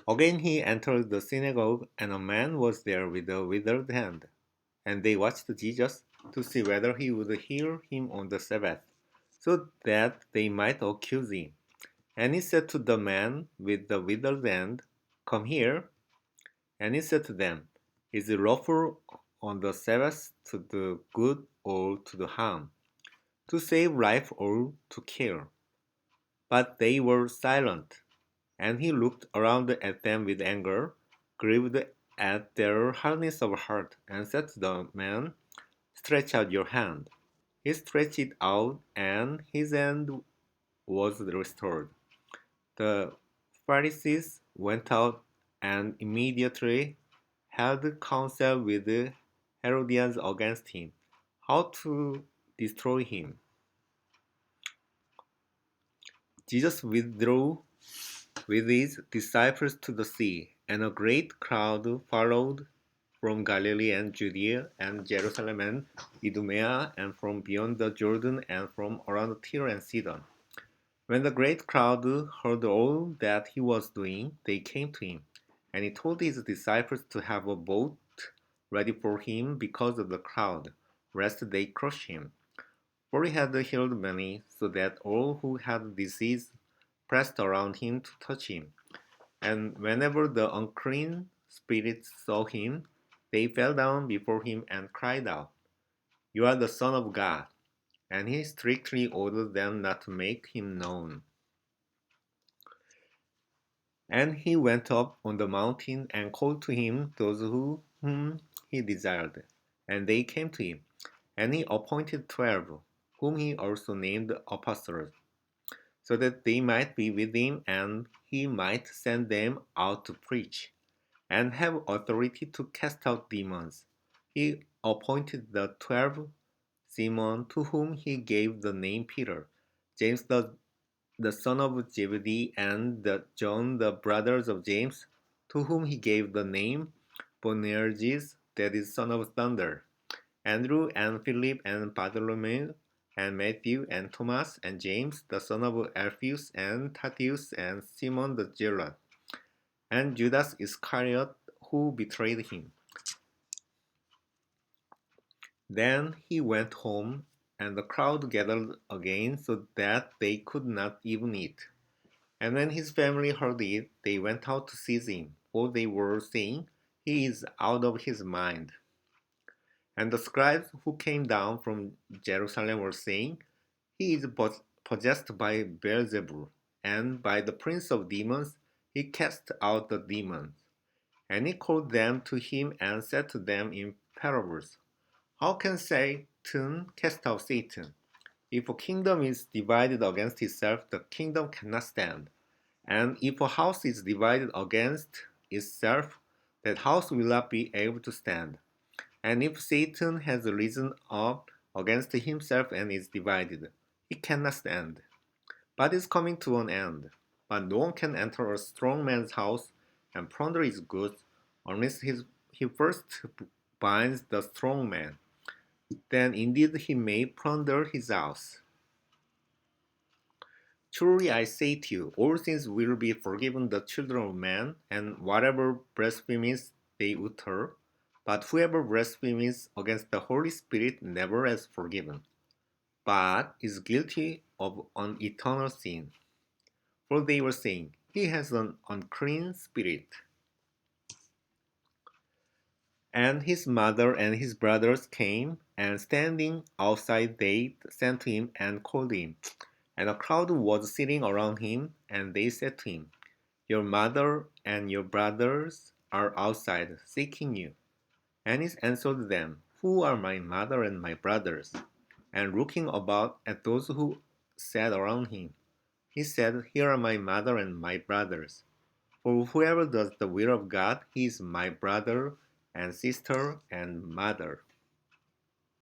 Again he entered the synagogue, and a man was there with a withered hand. And they watched Jesus to see whether he would heal him on the Sabbath, so that they might accuse him. And he said to the man with the withered hand, "Come here." And he said to them, "Is it lawful on the Sabbath to do good or to do harm, to save life or to kill?" But they were silent. And he looked around at them with anger, grieved at their hardness of heart, and said to the man, "Stretch out your hand." He stretched it out, and his hand was restored. The Pharisees went out and immediately held counsel with the Herodians against him, how to destroy him. Jesus withdrew with his disciples to the sea, and a great crowd followed from Galilee and Judea and Jerusalem and Idumea and from beyond the Jordan and from around Tyre and Sidon. When the great crowd heard all that he was doing, they came to him, and he told his disciples to have a boat ready for him because of the crowd, lest they crush him. For he had healed many, so that all who had disease pressed around him to touch him. And whenever the unclean spirits saw him, they fell down before him and cried out, "You are the Son of God." And he strictly ordered them not to make him known. And he went up on the mountain and called to him those whom he desired. And they came to him. And he appointed 12, whom he also named apostles, so that they might be with him and he might send them out to preach and have authority to cast out demons. He appointed the 12: Simon, to whom he gave the name Peter, James the son of Zebedee, and John the brothers of James, to whom he gave the name Boanerges, that is, son of thunder, Andrew and Philip and Bartholomew and Matthew and Thomas and James the son of Alphaeus and Thaddeus and Simon the Zealot, and Judas Iscariot, who betrayed him. Then he went home, and the crowd gathered again so that they could not even eat. And when his family heard it, they went out to seize him, for they were saying, "He is out of his mind." And the scribes who came down from Jerusalem were saying, "He is possessed by Beelzebul, and by the prince of demons he cast out the demons." And he called them to him and said to them in parables, "How can Satan cast out Satan? If a kingdom is divided against itself, the kingdom cannot stand. And if a house is divided against itself, that house will not be able to stand. And if Satan has risen up against himself and is divided, he cannot stand, but is coming to an end. But no one can enter a strong man's house and plunder his goods unless he first binds the strong man. Then indeed he may plunder his house. Truly I say to you, all sins will be forgiven the children of man, and whatever blasphemies they utter. But whoever blasphemes against the Holy Spirit never is forgiven, but is guilty of an eternal sin. For they were saying, "He has an unclean spirit." And his mother and his brothers came, and standing outside they sent to him and called him. And a crowd was sitting around him, and they said to him, "Your mother and your brothers are outside, seeking you." And he answered them, "Who are my mother and my brothers?" And looking about at those who sat around him, he said, "Here are my mother and my brothers. For whoever does the will of God, he is my brother and sister and mother."